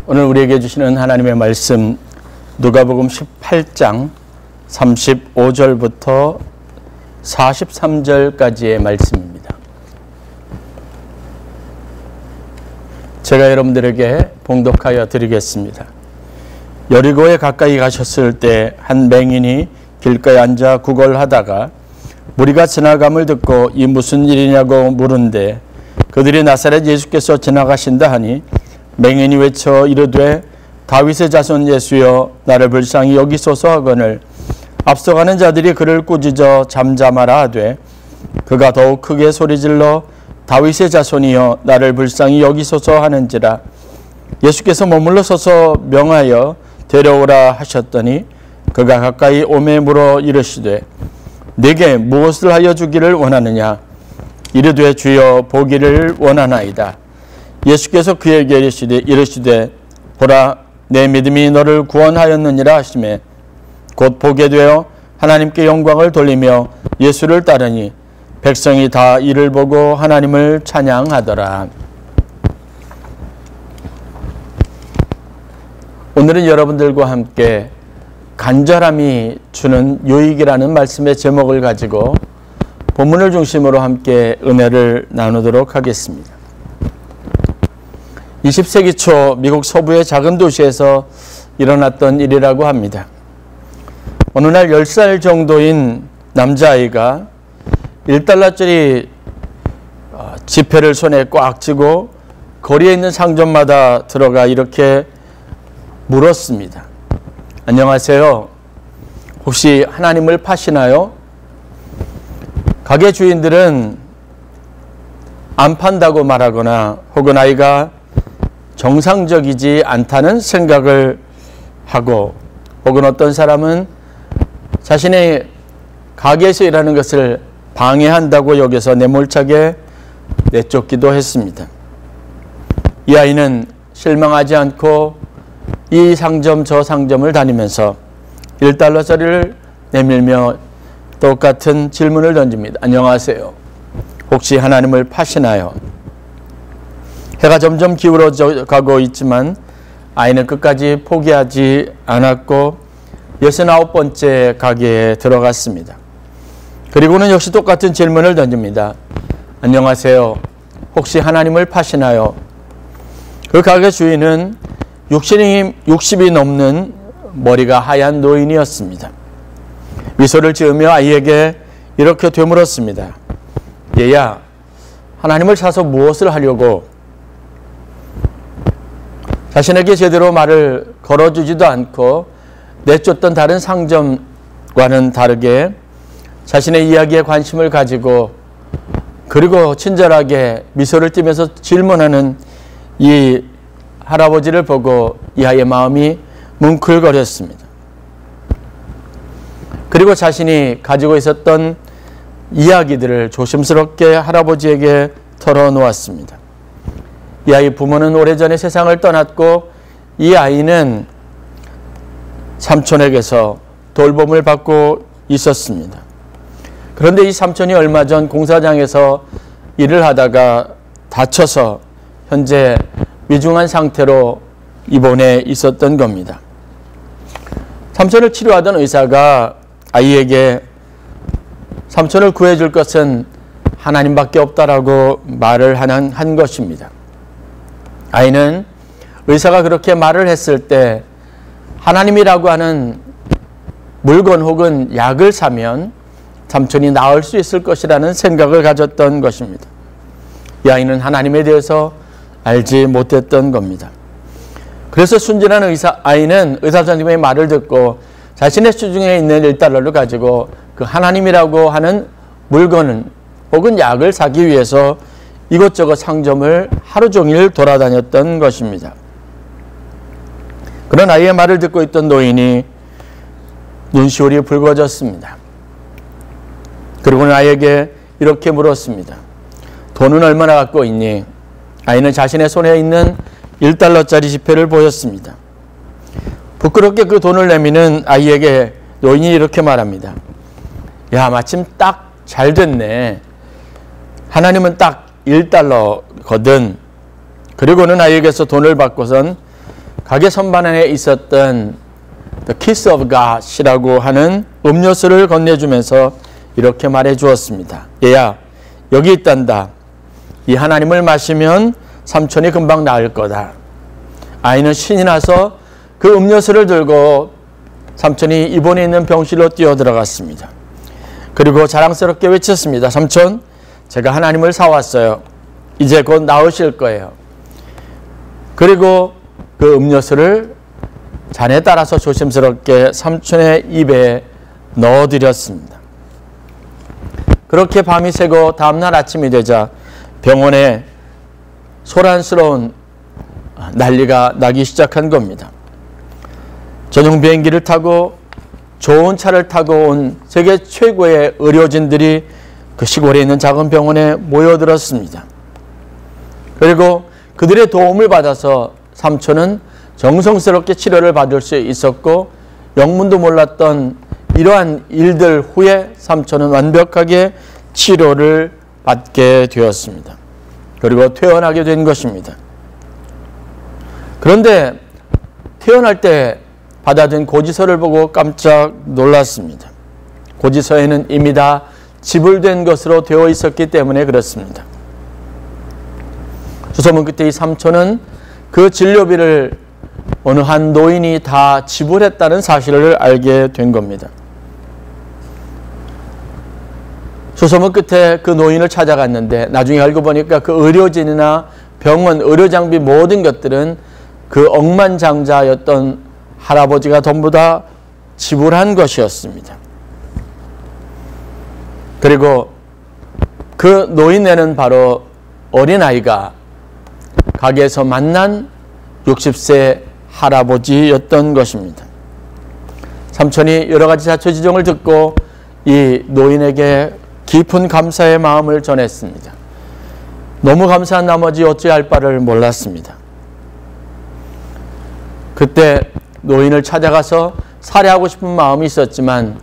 오늘 우리에게 주시는 하나님의 말씀 누가복음 18장 35절부터 43절까지의 말씀입니다. 제가 여러분들에게 봉독하여 드리겠습니다. 여리고에 가까이 가셨을 때 한 맹인이 길가에 앉아 구걸하다가 무리가 지나감을 듣고 이 무슨 일이냐고 물은데 그들이 나사렛 예수께서 지나가신다 하니 맹인이 외쳐 이르되 다윗의 자손 예수여 나를 불쌍히 여기소서 하거늘 앞서가는 자들이 그를 꾸짖어 잠잠하라 하되 그가 더욱 크게 소리질러 다윗의 자손이여 나를 불쌍히 여기소서 하는지라. 예수께서 머물러 서서 명하여 데려오라 하셨더니 그가 가까이 오매 물어 이르시되 네게 무엇을 하여 주기를 원하느냐. 이르되 주여 보기를 원하나이다. 예수께서 그에게 이르시되 보라 내 믿음이 너를 구원하였느니라 하시매 곧 보게 되어 하나님께 영광을 돌리며 예수를 따르니 백성이 다 이를 보고 하나님을 찬양하더라. 오늘은 여러분들과 함께 간절함이 주는 유익이라는 말씀의 제목을 가지고 본문을 중심으로 함께 은혜를 나누도록 하겠습니다. 20세기 초 미국 서부의 작은 도시에서 일어났던 일이라고 합니다. 어느 날 10살 정도인 남자아이가 1달러짜리 지폐를 손에 꽉 쥐고 거리에 있는 상점마다 들어가 이렇게 물었습니다. 안녕하세요. 혹시 하나님을 파시나요? 가게 주인들은 안 판다고 말하거나 혹은 아이가 정상적이지 않다는 생각을 하고 혹은 어떤 사람은 자신의 가게에서 일하는 것을 방해한다고 여겨서 매몰차게 내쫓기도 했습니다. 이 아이는 실망하지 않고 이 상점 저 상점을 다니면서 1달러짜리를 내밀며 똑같은 질문을 던집니다. 안녕하세요. 혹시 하나님을 파시나요? 해가 점점 기울어져 가고 있지만 아이는 끝까지 포기하지 않았고 69번째 가게에 들어갔습니다. 그리고는 역시 똑같은 질문을 던집니다. 안녕하세요. 혹시 하나님을 파시나요? 그 가게 주인은 60이 넘는 머리가 하얀 노인이었습니다. 미소를 지으며 아이에게 이렇게 되물었습니다. 얘야, 하나님을 사서 무엇을 하려고? 자신에게 제대로 말을 걸어주지도 않고 내쫓던 다른 상점과는 다르게 자신의 이야기에 관심을 가지고 그리고 친절하게 미소를 띠면서 질문하는 이 할아버지를 보고 이 아이의 마음이 뭉클거렸습니다. 그리고 자신이 가지고 있었던 이야기들을 조심스럽게 할아버지에게 털어놓았습니다. 이 아이 부모는 오래전에 세상을 떠났고 이 아이는 삼촌에게서 돌봄을 받고 있었습니다. 그런데 이 삼촌이 얼마 전 공사장에서 일을 하다가 다쳐서 현재 위중한 상태로 입원해 있었던 겁니다. 삼촌을 치료하던 의사가 아이에게 삼촌을 구해줄 것은 하나님밖에 없다라고 말을 한 것입니다. 아이는 의사가 그렇게 말을 했을 때 하나님이라고 하는 물건 혹은 약을 사면 삼촌이 나을 수 있을 것이라는 생각을 가졌던 것입니다. 이 아이는 하나님에 대해서 알지 못했던 겁니다. 그래서 순진한 아이는 의사 선생님의 말을 듣고 자신의 수중에 있는 1달러를 가지고 그 하나님이라고 하는 물건은 혹은 약을 사기 위해서 이것저것 상점을 하루 종일 돌아다녔던 것입니다. 그런 아이의 말을 듣고 있던 노인이 눈시울이 붉어졌습니다. 그리고는 아이에게 이렇게 물었습니다. 돈은 얼마나 갖고 있니? 아이는 자신의 손에 있는 1달러짜리 지폐를 보였습니다. 부끄럽게 그 돈을 내미는 아이에게 노인이 이렇게 말합니다. 야, 마침 딱 잘 됐네. 하나님은 딱 $1거든. 그리고는 아이에게서 돈을 받고선 가게 선반에 있었던 The Kiss of God이라고 하는 음료수를 건네주면서 이렇게 말해 주었습니다. 얘야, 여기 있단다. 이 하나님을 마시면 삼촌이 금방 나을 거다. 아이는 신이 나서 그 음료수를 들고 삼촌이 입원해 있는 병실로 뛰어들어갔습니다. 그리고 자랑스럽게 외쳤습니다. 삼촌, 제가 하나님을 사왔어요. 이제 곧 나으실 거예요. 그리고 그 음료수를 잔에 따라서 조심스럽게 삼촌의 입에 넣어드렸습니다. 그렇게 밤이 새고 다음날 아침이 되자 병원에 소란스러운 난리가 나기 시작한 겁니다. 전용 비행기를 타고 좋은 차를 타고 온 세계 최고의 의료진들이 그 시골에 있는 작은 병원에 모여들었습니다. 그리고 그들의 도움을 받아서 삼촌은 정성스럽게 치료를 받을 수 있었고, 영문도 몰랐던 이러한 일들 후에 삼촌은 완벽하게 치료를 받게 되었습니다. 그리고 퇴원하게 된 것입니다. 그런데 퇴원할 때 받아든 고지서를 보고 깜짝 놀랐습니다. 고지서에는 이미 다 지불된 것으로 되어 있었기 때문에 그렇습니다. 주소문 끝에 이 삼촌은 그 진료비를 어느 한 노인이 다 지불했다는 사실을 알게 된 겁니다. 수소문 끝에 그 노인을 찾아갔는데 나중에 알고 보니까 그 의료진이나 병원, 의료장비 모든 것들은 그 억만장자였던 할아버지가 전부 다 지불한 것이었습니다. 그리고 그 노인네는 바로 어린아이가 가게에서 만난 60세 할아버지였던 것입니다. 삼촌이 여러 가지 자초지종을 듣고 이 노인에게 깊은 감사의 마음을 전했습니다. 너무 감사한 나머지 어찌할 바를 몰랐습니다. 그때 노인을 찾아가서 살해하고 싶은 마음이 있었지만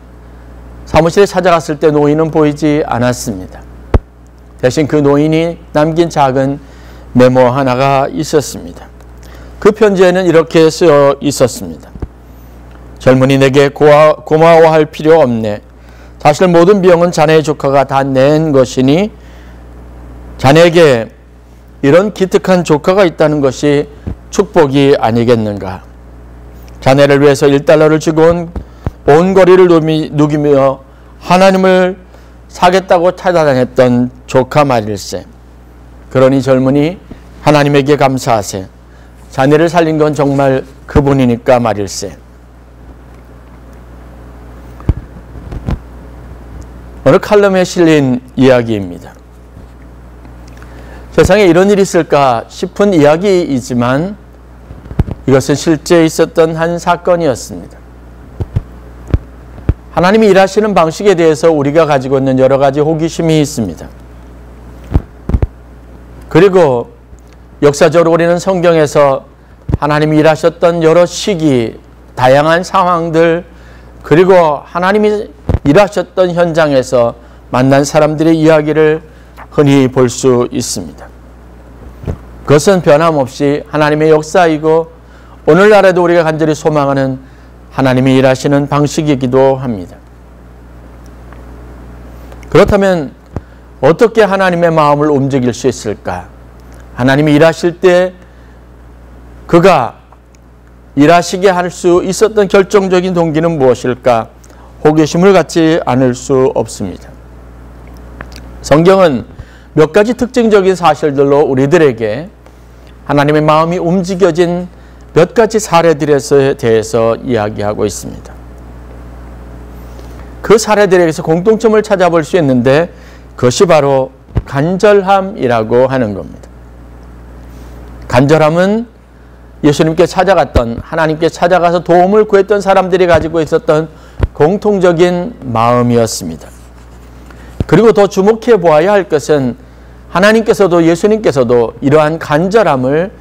사무실에 찾아갔을 때 노인은 보이지 않았습니다. 대신 그 노인이 남긴 작은 메모 하나가 있었습니다. 그 편지에는 이렇게 쓰여 있었습니다. 젊은이 내게 고마워할 필요 없네. 사실 모든 비용은 자네의 조카가 다 낸 것이니 자네에게 이런 기특한 조카가 있다는 것이 축복이 아니겠는가. 자네를 위해서 $1를 주고 온 거리를 누기며 하나님을 사겠다고 찾아다녔던 조카 말일세. 그러니 젊은이 하나님에게 감사하세. 자네를 살린 건 정말 그분이니까 말일세. 어느 칼럼에 실린 이야기입니다. 세상에 이런 일이 있을까 싶은 이야기이지만 이것은 실제 있었던 한 사건이었습니다. 하나님이 일하시는 방식에 대해서 우리가 가지고 있는 여러 가지 호기심이 있습니다. 그리고 역사적으로 우리는 성경에서 하나님이 일하셨던 여러 시기, 다양한 상황들, 그리고 하나님이 일하셨던 현장에서 만난 사람들의 이야기를 흔히 볼 수 있습니다. 그것은 변함없이 하나님의 역사이고 오늘날에도 우리가 간절히 소망하는 하나님이 일하시는 방식이기도 합니다. 그렇다면 어떻게 하나님의 마음을 움직일 수 있을까? 하나님이 일하실 때 그가 일하시게 할 수 있었던 결정적인 동기는 무엇일까? 호기심을 갖지 않을 수 없습니다. 성경은 몇 가지 특징적인 사실들로 우리들에게 하나님의 마음이 움직여진 몇 가지 사례들에 대해서 이야기하고 있습니다. 그 사례들에게서 공통점을 찾아볼 수 있는데 그것이 바로 간절함이라고 하는 겁니다. 간절함은 예수님께 찾아갔던, 하나님께 찾아가서 도움을 구했던 사람들이 가지고 있었던 공통적인 마음이었습니다. 그리고 더 주목해 보아야 할 것은 하나님께서도 예수님께서도 이러한 간절함을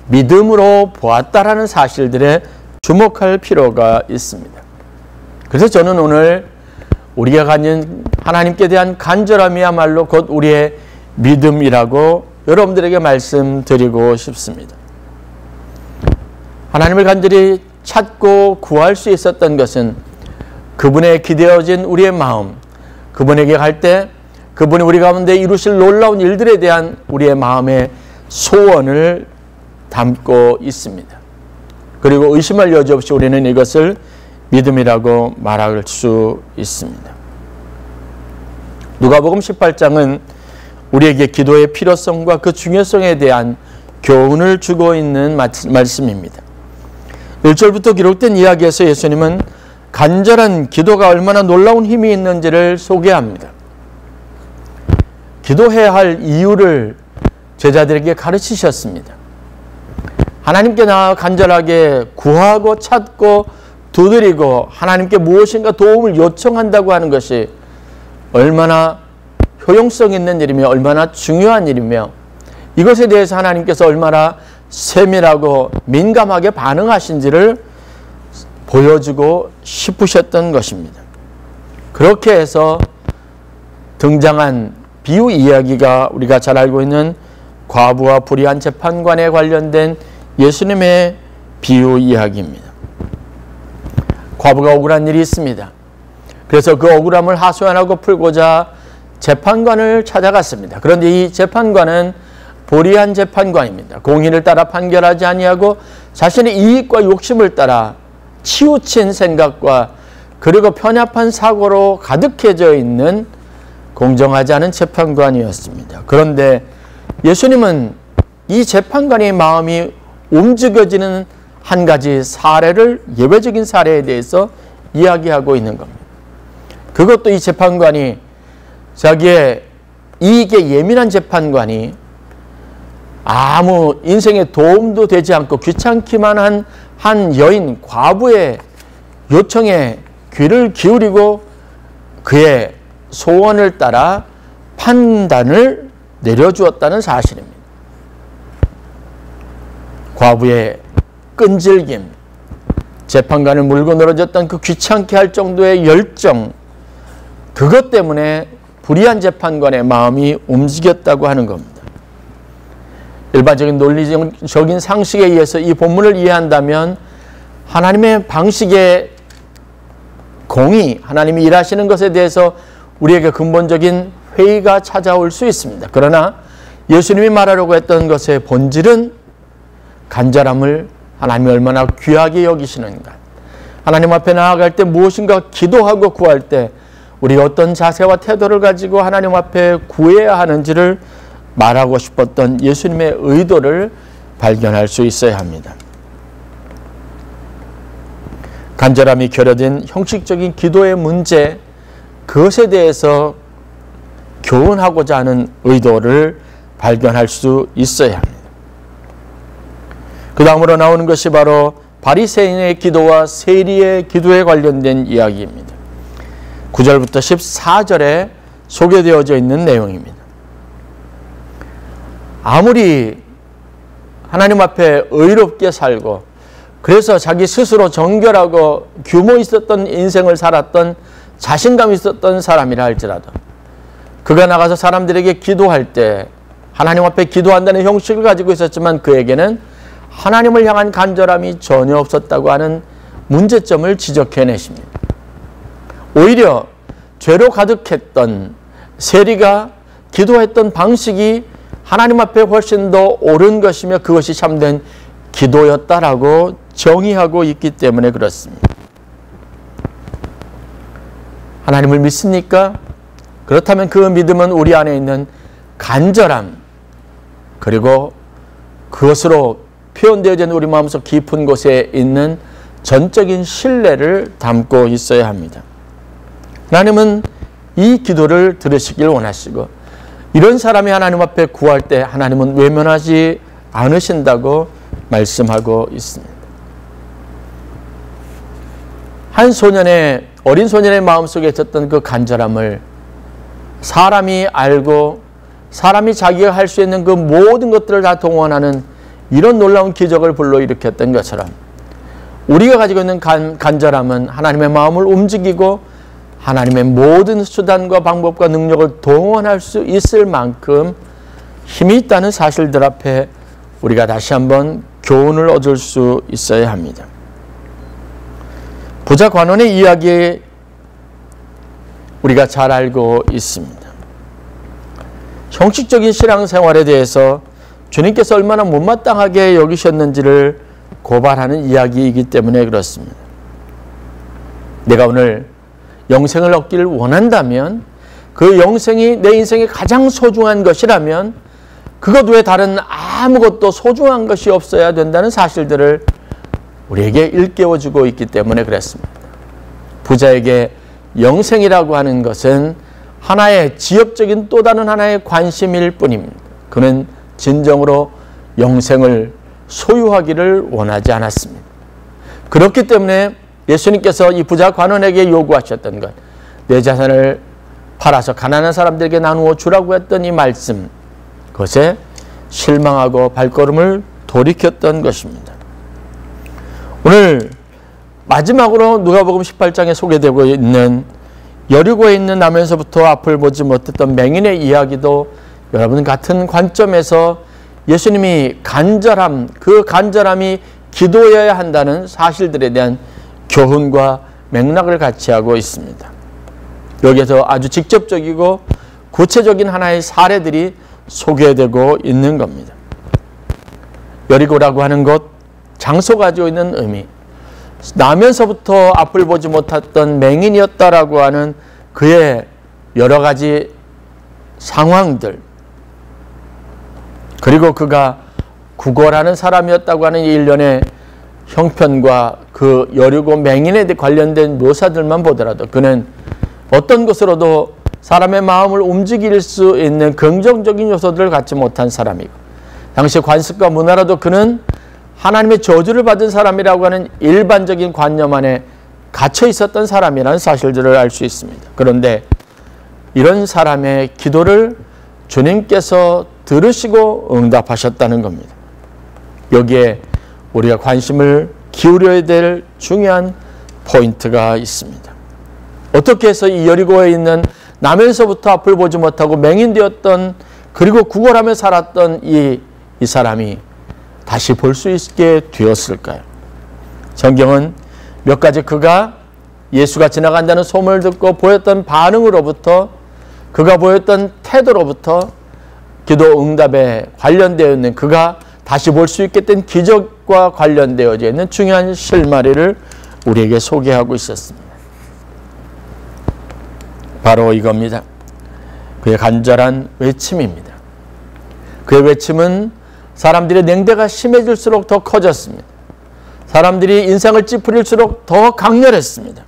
믿음으로 보았다라는 사실들에 주목할 필요가 있습니다. 그래서 저는 오늘 우리가 가진 하나님께 대한 간절함이야말로 곧 우리의 믿음이라고 여러분들에게 말씀드리고 싶습니다. 하나님을 간절히 찾고 구할 수 있었던 것은 그분에 기대어진 우리의 마음, 그분에게 갈 때 그분이 우리 가운데 이루실 놀라운 일들에 대한 우리의 마음의 소원을 담고 있습니다. 그리고 의심할 여지 없이 우리는 이것을 믿음이라고 말할 수 있습니다. 누가복음 18장은 우리에게 기도의 필요성과 그 중요성에 대한 교훈을 주고 있는 말씀입니다. 1절부터 기록된 이야기에서 예수님은 간절한 기도가 얼마나 놀라운 힘이 있는지를 소개합니다. 기도해야 할 이유를 제자들에게 가르치셨습니다. 하나님께 나아 간절하게 구하고 찾고 두드리고 하나님께 무엇인가 도움을 요청한다고 하는 것이 얼마나 효용성 있는 일이며 얼마나 중요한 일이며 이것에 대해서 하나님께서 얼마나 세밀하고 민감하게 반응하신지를 보여주고 싶으셨던 것입니다. 그렇게 해서 등장한 비유 이야기가 우리가 잘 알고 있는 과부와 불의한 재판관에 관련된 예수님의 비유 이야기입니다. 과부가 억울한 일이 있습니다. 그래서 그 억울함을 하소연하고 풀고자 재판관을 찾아갔습니다. 그런데 이 재판관은 불의한 재판관입니다. 공의를 따라 판결하지 아니하고 자신의 이익과 욕심을 따라 치우친 생각과 그리고 편협한 사고로 가득해져 있는 공정하지 않은 재판관이었습니다. 그런데 예수님은 이 재판관의 마음이 움직여지는 한 가지 사례를, 예외적인 사례에 대해서 이야기하고 있는 겁니다. 그것도 이 재판관이, 자기의 이익에 예민한 재판관이 아무 인생에 도움도 되지 않고 귀찮기만 한 여인 과부의 요청에 귀를 기울이고 그의 소원을 따라 판단을 내려주었다는 사실입니다. 과부의 끈질김, 재판관을 물고 늘어졌던 그 귀찮게 할 정도의 열정, 그것 때문에 불의한 재판관의 마음이 움직였다고 하는 겁니다. 일반적인 논리적인 상식에 의해서 이 본문을 이해한다면 하나님의 방식의 공의, 하나님이 일하시는 것에 대해서 우리에게 근본적인 회의가 찾아올 수 있습니다. 그러나 예수님이 말하려고 했던 것의 본질은 간절함을 하나님이 얼마나 귀하게 여기시는가, 하나님 앞에 나아갈 때 무엇인가 기도하고 구할 때 우리가 어떤 자세와 태도를 가지고 하나님 앞에 구해야 하는지를 말하고 싶었던 예수님의 의도를 발견할 수 있어야 합니다. 간절함이 결여된 형식적인 기도의 문제, 그것에 대해서 교훈하고자 하는 의도를 발견할 수 있어야 합니다. 그 다음으로 나오는 것이 바로 바리새인의 기도와 세리의 기도에 관련된 이야기입니다. 9절부터 14절에 소개되어져 있는 내용입니다. 아무리 하나님 앞에 의롭게 살고 그래서 자기 스스로 정결하고 규모 있었던 인생을 살았던, 자신감 있었던 사람이라 할지라도 그가 나가서 사람들에게 기도할 때 하나님 앞에 기도한다는 형식을 가지고 있었지만 그에게는 하나님을 향한 간절함이 전혀 없었다고 하는 문제점을 지적해내십니다. 오히려 죄로 가득했던 세리가 기도했던 방식이 하나님 앞에 훨씬 더 옳은 것이며 그것이 참된 기도였다라고 정의하고 있기 때문에 그렇습니다. 하나님을 믿습니까? 그렇다면 그 믿음은 우리 안에 있는 간절함, 그리고 그것으로 표현되어진 우리 마음속 깊은 곳에 있는 전적인 신뢰를 담고 있어야 합니다. 하나님은 이 기도를 들으시길 원하시고 이런 사람이 하나님 앞에 구할 때 하나님은 외면하지 않으신다고 말씀하고 있습니다. 한 소년의, 어린 소년의 마음속에 있었던 그 간절함을 사람이 알고 사람이 자기가 할 수 있는 그 모든 것들을 다 동원하는 이런 놀라운 기적을 불러일으켰던 것처럼 우리가 가지고 있는 간절함은 하나님의 마음을 움직이고 하나님의 모든 수단과 방법과 능력을 동원할 수 있을 만큼 힘이 있다는 사실들 앞에 우리가 다시 한번 교훈을 얻을 수 있어야 합니다. 부자 관원의 이야기 우리가 잘 알고 있습니다. 형식적인 신앙생활에 대해서 주님께서 얼마나 못마땅하게 여기셨는지를 고발하는 이야기이기 때문에 그렇습니다. 내가 오늘 영생을 얻기를 원한다면 그 영생이 내 인생의 가장 소중한 것이라면 그것 외에 다른 아무것도 소중한 것이 없어야 된다는 사실들을 우리에게 일깨워주고 있기 때문에 그랬습니다. 부자에게 영생이라고 하는 것은 하나의 지엽적인 또 다른 하나의 관심일 뿐입니다. 그는 진정으로 영생을 소유하기를 원하지 않았습니다. 그렇기 때문에 예수님께서 이 부자 관원에게 요구하셨던 것, 내 자산을 팔아서 가난한 사람들에게 나누어 주라고 했던 이 말씀, 그것에 실망하고 발걸음을 돌이켰던 것입니다. 오늘 마지막으로 누가복음 18장에 소개되고 있는 여리고에 있는 나면서부터 앞을 보지 못했던 맹인의 이야기도 여러분 같은 관점에서 예수님이 간절함, 그 간절함이 기도여야 한다는 사실들에 대한 교훈과 맥락을 같이 하고 있습니다. 여기에서 아주 직접적이고 구체적인 하나의 사례들이 소개되고 있는 겁니다. 여리고라고 하는 곳, 장소가 가지고 있는 의미, 나면서부터 앞을 보지 못했던 맹인이었다라고 하는 그의 여러 가지 상황들, 그리고 그가 구걸하는 사람이었다고 하는 일련의 형편과 그 여리고 맹인에 관련된 묘사들만 보더라도 그는 어떤 것으로도 사람의 마음을 움직일 수 있는 긍정적인 요소들을 갖지 못한 사람이고, 당시 관습과 문화로도 그는 하나님의 저주를 받은 사람이라고 하는 일반적인 관념 안에 갇혀 있었던 사람이라는 사실들을 알 수 있습니다. 그런데 이런 사람의 기도를 주님께서 들으시고 응답하셨다는 겁니다. 여기에 우리가 관심을 기울여야 될 중요한 포인트가 있습니다. 어떻게 해서 이 여리고에 있는 나면서부터 앞을 보지 못하고 맹인되었던, 그리고 구걸하며 살았던 이 사람이 다시 볼 수 있게 되었을까요? 성경은 몇 가지 그가 예수가 지나간다는 소문을 듣고 보였던 반응으로부터, 그가 보였던 태도로부터 기도 응답에 관련되어 있는, 그가 다시 볼 수 있게 된 기적과 관련되어져 있는 중요한 실마리를 우리에게 소개하고 있었습니다. 바로 이겁니다. 그의 간절한 외침입니다. 그의 외침은 사람들의 냉대가 심해질수록 더 커졌습니다. 사람들이 인상을 찌푸릴수록 더 강렬했습니다.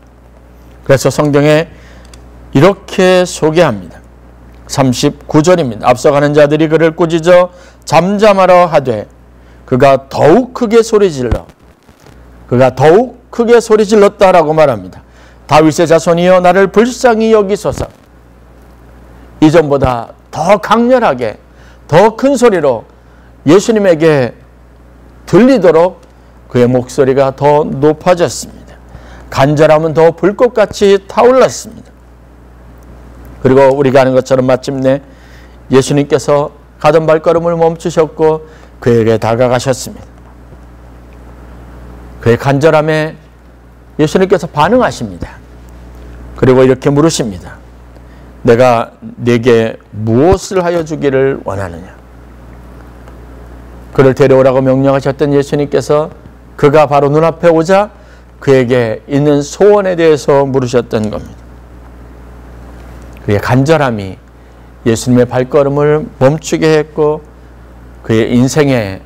그래서 성경에 이렇게 소개합니다. 39절입니다. 앞서가는 자들이 그를 꾸짖어 잠잠하라 하되 그가 더욱 크게 소리질렀다라고 말합니다. 다윗의 자손이여 나를 불쌍히 여기소서. 이전보다 더 강렬하게, 더 큰 소리로 예수님에게 들리도록 그의 목소리가 더 높아졌습니다. 간절함은 더 불꽃같이 타올랐습니다. 그리고 우리가 아는 것처럼 마침내 예수님께서 가던 발걸음을 멈추셨고 그에게 다가가셨습니다. 그의 간절함에 예수님께서 반응하십니다. 그리고 이렇게 물으십니다. 내가 네게 무엇을 하여 주기를 원하느냐? 그를 데려오라고 명령하셨던 예수님께서 그가 바로 눈앞에 오자 그에게 있는 소원에 대해서 물으셨던 겁니다. 그의 간절함이 예수님의 발걸음을 멈추게 했고 그의 인생에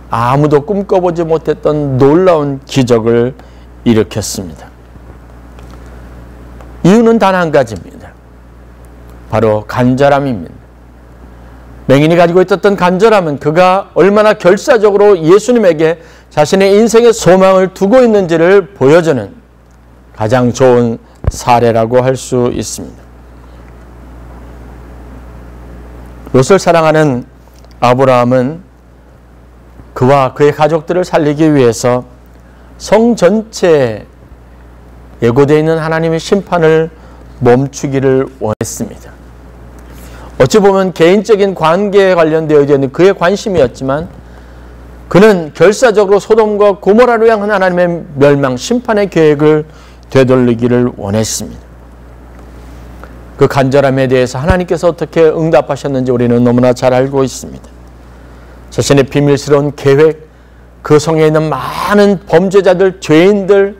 아무도 꿈꿔보지 못했던 놀라운 기적을 일으켰습니다. 이유는 단 한 가지입니다. 바로 간절함입니다. 맹인이 가지고 있었던 간절함은 그가 얼마나 결사적으로 예수님에게 자신의 인생의 소망을 두고 있는지를 보여주는 가장 좋은 사례라고 할 수 있습니다. 롯을 사랑하는 아브라함은 그와 그의 가족들을 살리기 위해서 성 전체에 예고되어 있는 하나님의 심판을 멈추기를 원했습니다. 어찌 보면 개인적인 관계에 관련되어 있는 그의 관심이었지만 그는 결사적으로 소돔과 고모라로 향한 하나님의 멸망, 심판의 계획을 되돌리기를 원했습니다. 그 간절함에 대해서 하나님께서 어떻게 응답하셨는지 우리는 너무나 잘 알고 있습니다. 자신의 비밀스러운 계획, 그 성에 있는 많은 범죄자들, 죄인들,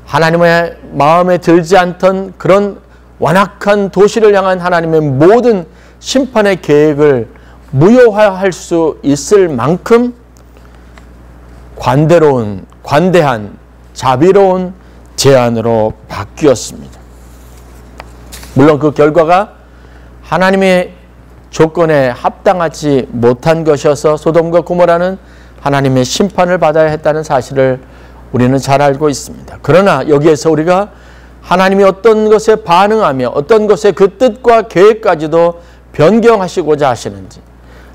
하나님의 마음에 들지 않던 그런 완악한 도시를 향한 하나님의 모든 심판의 계획을 무효화할 수 있을 만큼 관대한, 자비로운 제안으로 바뀌었습니다. 물론 그 결과가 하나님의 조건에 합당하지 못한 것이어서 소돔과 고모라는 하나님의 심판을 받아야 했다는 사실을 우리는 잘 알고 있습니다. 그러나 여기에서 우리가 하나님이 어떤 것에 반응하며 어떤 것의 그 뜻과 계획까지도 변경하시고자 하시는지,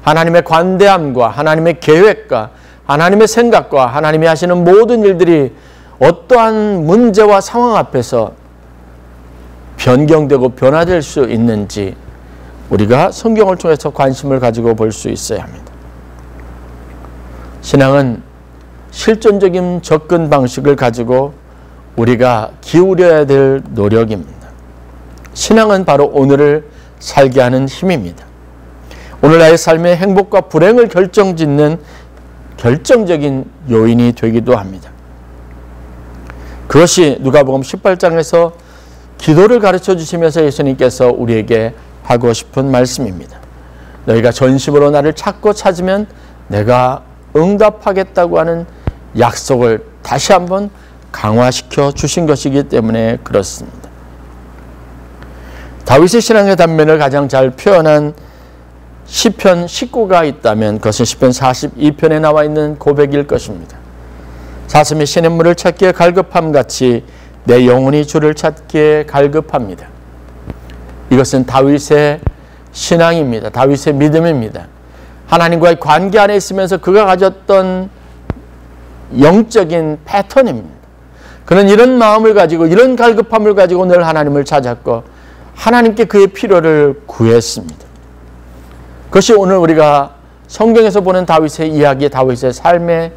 하나님의 관대함과 하나님의 계획과 하나님의 생각과 하나님이 하시는 모든 일들이 어떠한 문제와 상황 앞에서 변경되고 변화될 수 있는지 우리가 성경을 통해서 관심을 가지고 볼 수 있어야 합니다. 신앙은 실존적인 접근 방식을 가지고 우리가 기울여야 될 노력입니다. 신앙은 바로 오늘을 살게 하는 힘입니다. 오늘 나의 삶의 행복과 불행을 결정짓는 결정적인 요인이 되기도 합니다. 그것이 누가복음 18장에서 기도를 가르쳐 주시면서 예수님께서 우리에게 하고 싶은 말씀입니다. 너희가 전심으로 나를 찾고 찾으면 내가 응답하겠다고 하는 약속을 다시 한번 강화시켜 주신 것이기 때문에 그렇습니다. 다윗의 신앙의 단면을 가장 잘 표현한 시편 19가 있다면 그것은 시편 42편에 나와 있는 고백일 것입니다. 사슴이 시냇물을 찾기에 갈급함같이 내 영혼이 주를 찾기에 갈급합니다. 이것은 다윗의 신앙입니다. 다윗의 믿음입니다. 하나님과의 관계 안에 있으면서 그가 가졌던 영적인 패턴입니다. 그는 이런 마음을 가지고 이런 갈급함을 가지고 늘 하나님을 찾았고 하나님께 그의 필요를 구했습니다. 그것이 오늘 우리가 성경에서 보는 다윗의 이야기, 다윗의 삶의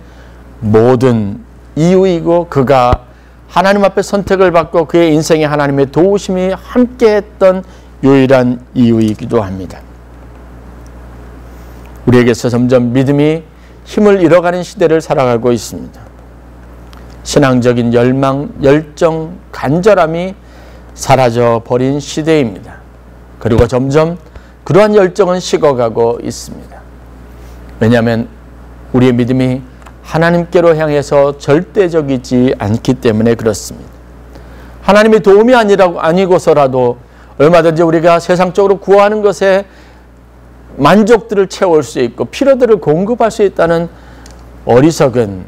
모든 이유이고 그가 하나님 앞에 선택을 받고 그의 인생에 하나님의 도우심이 함께했던 유일한 이유이기도 합니다. 우리에게서 점점 믿음이 힘을 잃어가는 시대를 살아가고 있습니다. 신앙적인 열망, 열정, 간절함이 사라져 버린 시대입니다. 그리고 점점 그러한 열정은 식어가고 있습니다. 왜냐하면 우리의 믿음이 하나님께로 향해서 절대적이지 않기 때문에 그렇습니다. 하나님의 도움이 아니고서라도 얼마든지 우리가 세상적으로 구하는 것에 만족들을 채울 수 있고 필요들을 공급할 수 있다는 어리석은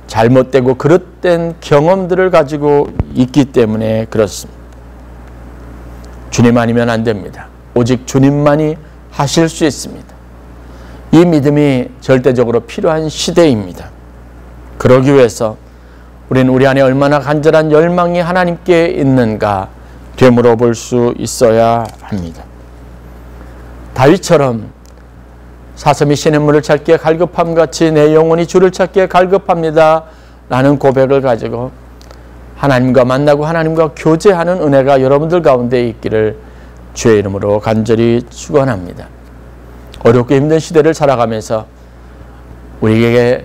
잘못되고 그릇된 경험들을 가지고 있기 때문에 그렇습니다. 주님 아니면 안 됩니다. 오직 주님만이 하실 수 있습니다. 이 믿음이 절대적으로 필요한 시대입니다. 그러기 위해서 우리는 우리 안에 얼마나 간절한 열망이 하나님께 있는가 되물어 볼 수 있어야 합니다. 다윗처럼 사슴이 시냇물을 찾기에 갈급함같이 내 영혼이 주를 찾기에 갈급합니다 라는 고백을 가지고 하나님과 만나고 하나님과 교제하는 은혜가 여러분들 가운데 있기를 주의 이름으로 간절히 축원합니다. 어렵고 힘든 시대를 살아가면서 우리에게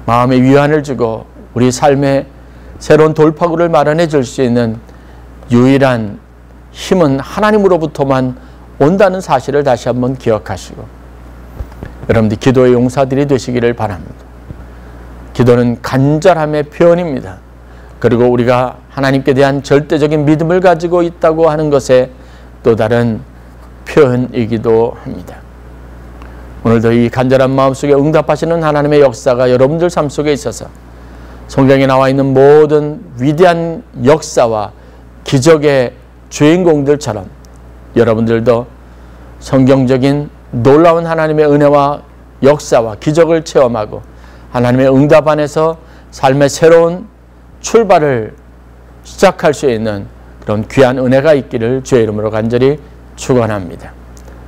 마음의 위안을 주고 우리 삶의 새로운 돌파구를 마련해 줄 수 있는 유일한 힘은 하나님으로부터만 온다는 사실을 다시 한번 기억하시고 여러분들 기도의 용사들이 되시기를 바랍니다. 기도는 간절함의 표현입니다. 그리고 우리가 하나님께 대한 절대적인 믿음을 가지고 있다고 하는 것의 또 다른 표현이기도 합니다. 오늘도 이 간절한 마음속에 응답하시는 하나님의 역사가 여러분들 삶 속에 있어서 성경에 나와 있는 모든 위대한 역사와 기적의 주인공들처럼 여러분들도 성경적인 놀라운 하나님의 은혜와 역사와 기적을 체험하고 하나님의 응답 안에서 삶의 새로운 출발을 시작할 수 있는 그런 귀한 은혜가 있기를 주의 이름으로 간절히 축원합니다.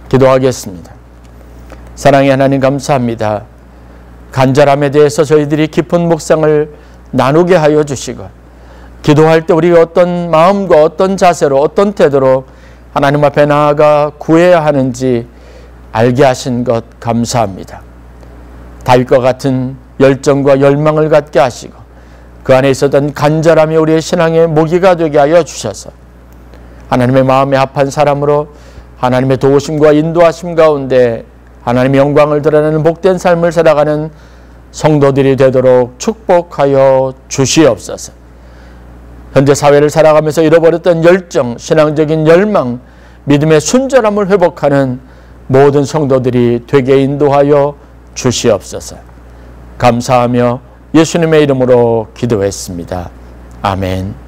기도하겠습니다. 사랑의 하나님 감사합니다. 간절함에 대해서 저희들이 깊은 묵상을 나누게 하여 주시고 기도할 때 우리가 어떤 마음과 어떤 자세로 어떤 태도로 하나님 앞에 나아가 구해야 하는지 알게 하신 것 감사합니다. 다윗과 같은 열정과 열망을 갖게 하시고 그 안에 있었던 간절함이 우리의 신앙의 모기가 되게 하여 주셔서 하나님의 마음에 합한 사람으로 하나님의 도우심과 인도하심 가운데 하나님의 영광을 드러내는 복된 삶을 살아가는 성도들이 되도록 축복하여 주시옵소서. 현재 사회를 살아가면서 잃어버렸던 열정, 신앙적인 열망, 믿음의 순전함을 회복하는 모든 성도들이 되게 인도하여 주시옵소서. 감사하며 예수님의 이름으로 기도했습니다. 아멘.